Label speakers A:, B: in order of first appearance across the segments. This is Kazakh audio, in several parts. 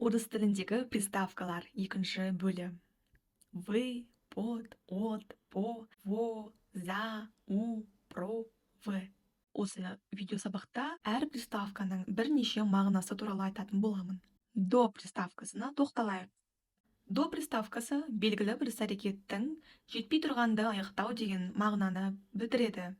A: Орыс тіліндегі приставкалар екінші бөлім. Вы, под, от, по, во, за, у, про, в. Осы видеосабақта әр приставканың бірнеше мағынасы туралы айтатын боламын. До приставкасына тоқталайық. До приставкасы белгілі бір іс-әрекеттің жетпей тұрғанды аяқтау деген мағынаны білдіреді.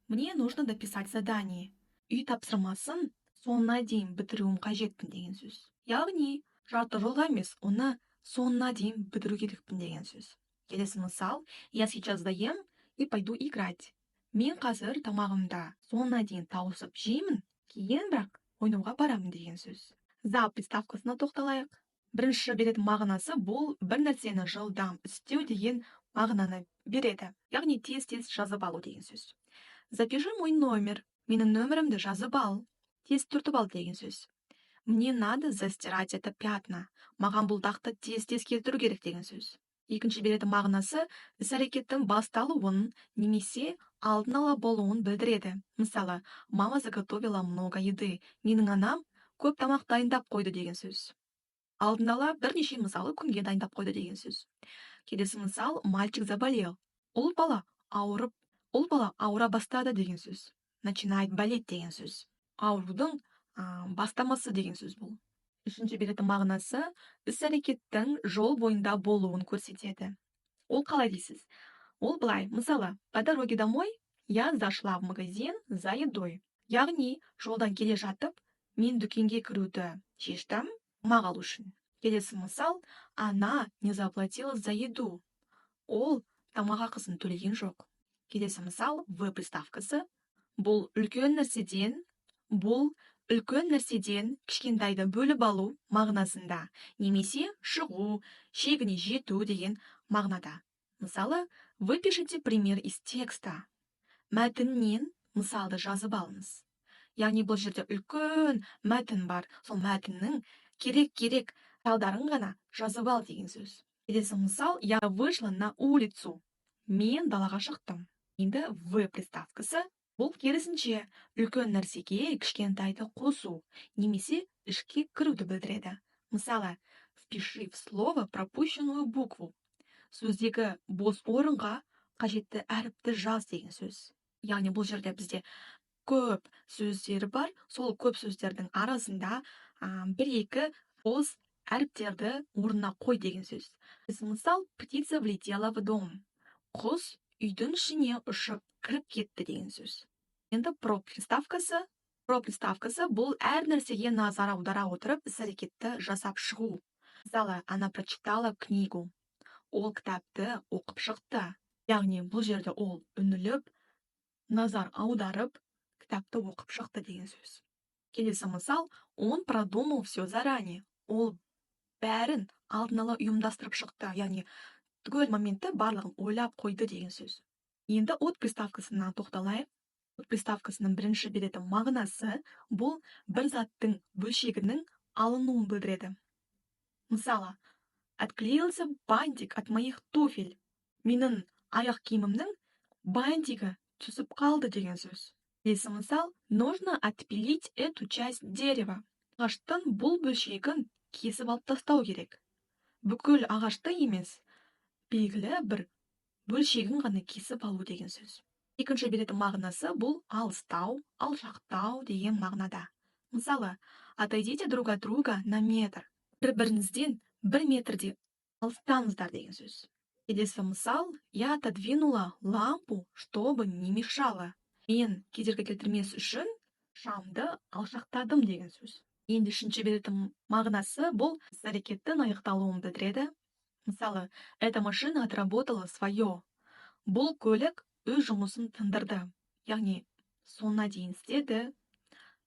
A: Мне нужно дописать задание. Үй тапсырмасын соңына дейін бітіруім қажетпін деген сөз. Яғни жарты жолға емес, оны соңына дейін бітіру керекпін деген сөз. Келесі мысал: я сейчас доем и пойду играть. Мен қазір тамағымды соңына дейін тауысып жеймін, кейін бірақ ойнауға барамын деген сөз. За приставкасына тоқталайық. Бірінші беретін мағынасы бұл бір нәрсені жылдам істеу деген мағынаны береді. Яғни тез-тез жазып алу деген сөз. Запиши мой номер. Менің нөмірімді жазып ал. Тез түртіп ал деген сөз. Мне надо застирать это пятна. Маған бұл дақты тез-тез келтіру керек деген сөз. Екінші беретін мағынасы іс-әрекеттің басталуын немесе алдын ала болуын білдіреді. Мысалы, мама заготовила много еды. Менің анам көп тамақ дайындап қойды деген сөз. Алдын ала бірнеше мысалы күнге дайындап қойды деген сөз. Келесі мысал: мальчик заболел. Ол бала ауыра бастады деген сөз. Начинает болеть деген сөз. Аурудың бастамасы деген сөз бұл. Үшінші беретін мағынасы іс-әрекеттің жол бойында болуын көрсетеді. Ол қалай дейсіз? Ол былай: мысалы, по дороге домой я зашла в магазин за едой. Яғни жолдан келе жатып мен дүкенге кіруді шештім тамақ алу үшін. Келесі мысал: она не заплатила за еду. Ол тамақ ақысын төлеген жоқ. Келесі мысал: в приставкасы. Бұл үлкен нәрседен кішкентайды бөліп алу мағынасында, немесе шығу, шегіне жету деген мағынада. Мысалы, выпишите пример из текста. Мәтіннен мысалды жазып алыңыз. Яғни бұл жерде үлкен мәтін бар, сол мәтіннің керек талдарын ғана жазып ал деген сөз. Келесі мысал: я вышла на улицу. Мен далаға шықтым. Енді в приставкасы. Бұл керісінше үлкен нәрсеге кішкентайды қосу, немесе ішке кіруді білдіреді. Мысалы, впиши в слово пропущенную букву. Сөздегі бос орынға қажетті әріпті жаз деген сөз. Яғни бұл жерде бізде көп сөздер бар, сол көп сөздердің арасында бір-екі бос әріптерді орнына қой деген сөз. Мысал: птица влетела в дом. Құс үйдің ішіне ұшып кіріп кетті деген сөз. Енді про приставкасы бұл әр нәрсеге назар аудара отырып іс-әрекетті жасап шығу. Мысалы, она прочитала книгу. Ол кітапты оқып шықты. Яғни бұл жерде ол үніліп, назар аударып, кітапты оқып шықты деген сөз. Келесі мысал: он продумал все заранее. Ол бәрін алдын ала ұйымдастырып шықты. Яғни түгел моментті барлығын ойлап қойды деген сөз. Енді от приставкасына тоқталайық. От приставкасының бірінші беретін мағынасы бұл бір заттың бөлшегінің алынуын білдіреді. Мысалы, отклеился бантик от моих туфель. Менің аяқ киімімнің бантигі түсіп қалды деген сөз. Келесі мысал: нужно отпилить эту часть дерева. Ағаштың бұл бөлшегін кесіп алып тастау керек. Бүкіл ағашты емес, белгілі бір бөлшегін ғана кесіп алу деген сөз. Екінші беретін мағынасы бұл алыстау, алшақтау деген мағынада. Мысалы, отойдите друг от друга на метр. Бір-біріңізден 1 метрде алыстаңыздар деген сөз. Келесі мысал: я отодвинула лампу, чтобы не мешала. Мен кедергі келтірмес үшін шамды алшақтадым деген сөз. Енді үшінші беретін мағынасы бұл іс-әрекеттің аяқталуын білдіреді. Мысалы, эта машина отработала свое. Бұл көлік өз жұмысын тындырды. Яғни соңына дейін істеді.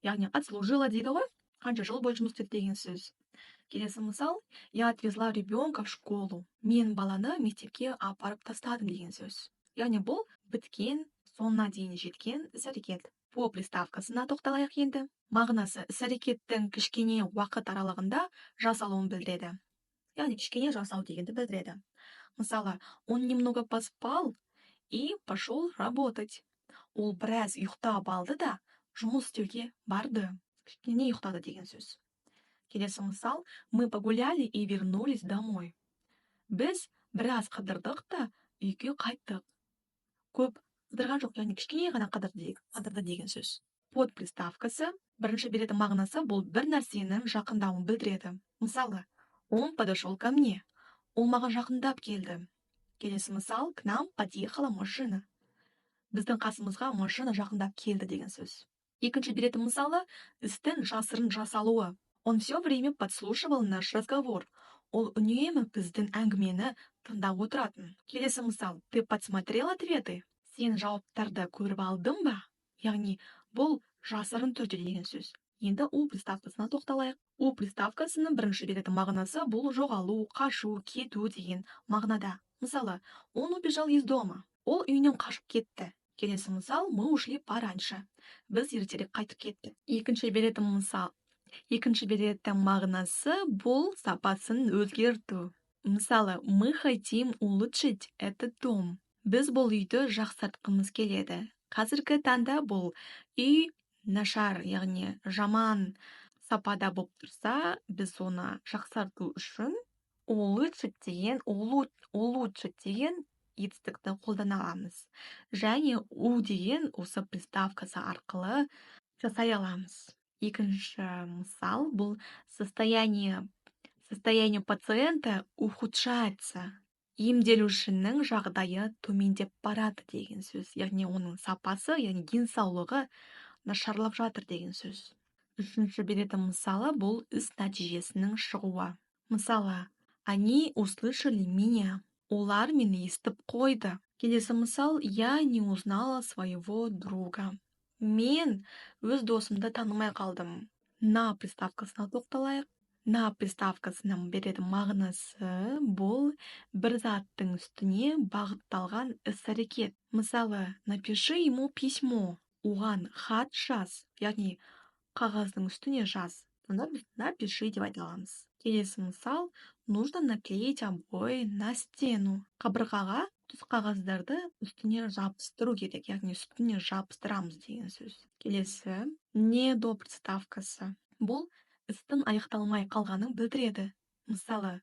A: Яғни отслужила дейді ғой, қанша жыл бойы жұмыс істеді деген сөз. Келесі мысал: я отвезла ребенка в школу. Мен баланы мектепке апарып тастадым деген сөз. Яғни бұл біткен, соңына дейін жеткен іс-әрекет. По приставкасына тоқталайық енді. Мағынасы іс-әрекеттің кішкене уақыт аралығында жасалуын білдіреді. Яғни кішкене жасау дегенді білдіреді. Мысалы, он немного поспал и пошел работать. Ол біраз ұйықтап алды да жұмыс істеуге барды. Кішкене ұйықтады деген сөз. Келесі мысал: мы погуляли и вернулись домой. Біз біраз қыдырдық та үйге қайттық. Көп қыдырған жоқ, яғни кішкене ғана қыдырды деген сөз. Под приставкасы бірінші беретін мағынасы бұл бір нәрсенің жақындауын білдіреді. Мысалы, он подошел ко мне. Ол маған жақындап келді. Келесі мысал: к нам подъехала машина. Біздің қасымызға машина жақындап келді деген сөз. Екінші беретін мысалы істің жасырын жасалуы. Он все время подслушивал наш разговор. Ол үнемі біздің әңгімені тыңдап отыратын. Келесі мысал: ты подсмотрел ответы? Сен жауаптарды көріп алдың ба? Яғни бұл жасырын түрде деген сөз. Енді у приставкасына тоқталайық. У приставкасының бірінші беретін мағынасы бұл жоғалу, қашу, кету деген мағынада. Мысалы, он убежал из дома. Ол үйінен қашып кетті. Келесі мысал: мы ушли пораньше. Біз ертерек қайтып кеттік. Екінші беретін мағынасы бұл сапасын өзгерту. Мысалы, мы хотим улучшить этот дом. Біз бұл үйді жақсартқымыз келеді. Қазіргі таңда бұл үй нашар, яғни жаман сапада болып тұрса, біз оны жақсарту үшін улучшить деген етістікті қолдана аламыз. Және у деген осы приставкасы арқылы жасай аламыз. Екінші мысал бұл состояние пациента ухудшается. Емделушінің жағдайы төмендеп барады деген сөз. Яғни оның сапасы, яғни денсаулығы нашарлап жатыр деген сөз. Үшінші беретін мысалы бұл іс нәтижесінің шығуы. Мысалы, они услышали меня. Олар мені естіп қойды. Келесі мысал: я не узнала своего друга. Мен өз досымды танымай қалдым. На приставкасына тоқталайық. На приставкасының беретін мағынасы бұл бір заттың үстіне бағытталған іс-әрекет. Мысалы, напиши ему письмо. Оған хат жаз, яғни қағаздың үстіне жаз. Напиши деп айта аламыз. Келесі мысал: нужно наклеить обои на стену. Қабырғаға түс қағаздарды үстіне жабыстыру керек, яғни үстіне жабыстырамыз деген сөз. Келесі не до приставкасы. Бұл істің аяқталмай қалғанын білдіреді. Мысалы,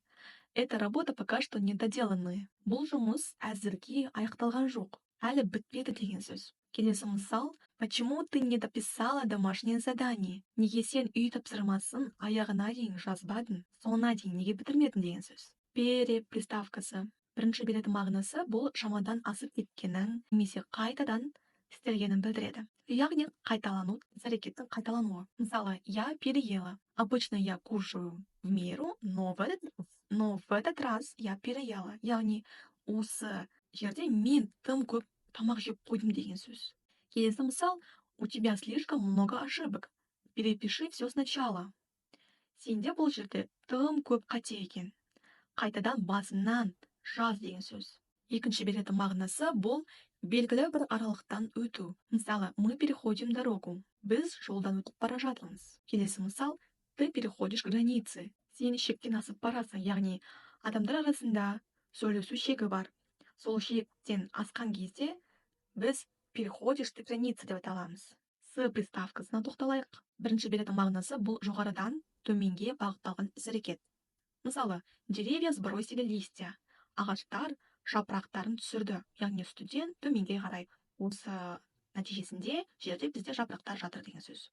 A: эта работа пока что недоделанная. Бұл жұмыс әзірге аяқталған жоқ, әлі бітпеді деген сөз. Келесі мысал: почему ты не дописала домашнее задание? Неге сен үй тапсырмасын аяғына дейін жазбадың, соңына дейін неге бітірмедің деген сөз. Пере приставкасы. Бірінші беретін мағынасы бұл шамадан асып кеткенін немесе қайтадан істелгенін білдіреді. Яғни қайталану, іс-әрекеттің қайталануы. Мысалы, я переела. Обычно я кушаю в меру, но в этот раз я переела. Яғни осы жерде мен тым көп тамақ жеп қойдым деген сөз. Келесі мысал: у тебя слишком много ошибок. Перепиши все сначала. Сенде бұл жерде тым көп қате екен. Қайтадан басынан жаз деген сөз. Екінші беретін мағынасы бұл белгілі бір аралықтан өту. Мысалы, мы переходим дорогу. Біз жолдан өтіп бара жатырмыз. Келесі мысал: ты переходишь границы. Сен шектен асып барасың, яғни адамдар арасында сөйлесу шегі бар. Сол шектен асқан кезде біз переходишь ты границы деп аталамыз. С приставкасына тоқталайық. Бірінші беретін мағынасы бұл жоғарыдан төменге бағытталған іс-әрекет. Мысалы, деревья сбросили листья. Ағаштар жапырақтарын түсірді, яғни студент төменге қарай. Осы нәтижесінде жерде бізде жапырақтар жатыр деген сөз.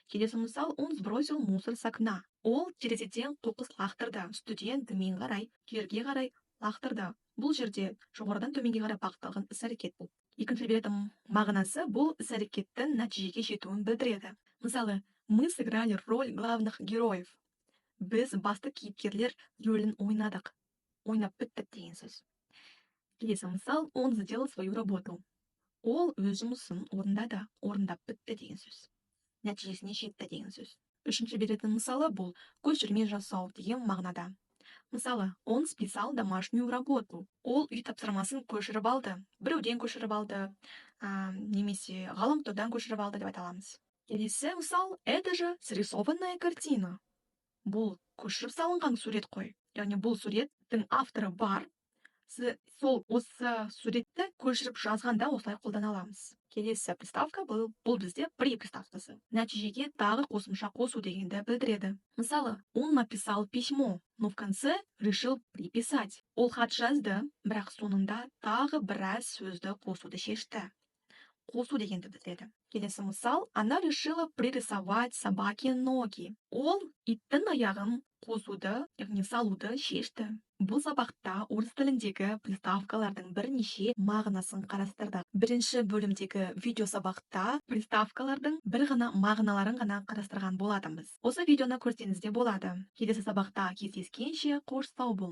A: Келесі мысал: он сбросил мусор с окна. Ол терезеден қоқыс лақтырды. Студент төмен қарай, жерге қарай лақтырды. Бұл жерде жоғарыдан төменге қарай бағытталған іс-әрекет бұл. Екінші беретін мағынасы бұл іс-әрекеттің нәтижеге жетуін білдіреді. Мысалы, мы сыграли роль главных героев. Біз басты кейіпкерлер рөлін ойнадық. Ойнап біттік деген сөз. Келесі мысал: он сделал свою работу. Ол өз жұмысын орындап бітті деген сөз. Нәтижесіне жетті деген сөз. Үшінші беретін мысалы бұл көшірме жасау деген мағынада. Мысалы, он списал домашнюю работу. Ол үй тапсырмасын көшіріп алды. Біреуден көшіріп алды, немесе ғаламтордан көшіріп алды деп айталамыз. Келесі мысал: это же срисованная картина. Бұл көшіріп салынған сурет қой. Яғни бұл суреттің авторы бар, сол осы суретті көшіріп жазғанда осылай қолдана аламыз. Келесі приставка бұл бізде при приставкасы. Нәтижеге тағы қосымша қосу дегенді білдіреді. Мысалы, он написал письмо, но в конце решил приписать. Ол хат жазды, бірақ соңында тағы біраз сөзді қосуды шешті. Қосу дегенді білдіреді. Келесі мысал, она решила пририсовать собаке ноги. Ол иттің аяғын қосуды, яғни салуды шешті. Бұл сабақта орыс тіліндегі приставкалардың бірнеше мағынасын қарастырдық. Бірінші бөлімдегі видео сабақта приставкалардың бір ғана мағыналарын ғана қарастырған болатынбыз. Осы видеоны көрсеңіз де болады. Келесі сабақта кездескенше қош сау болыңыз.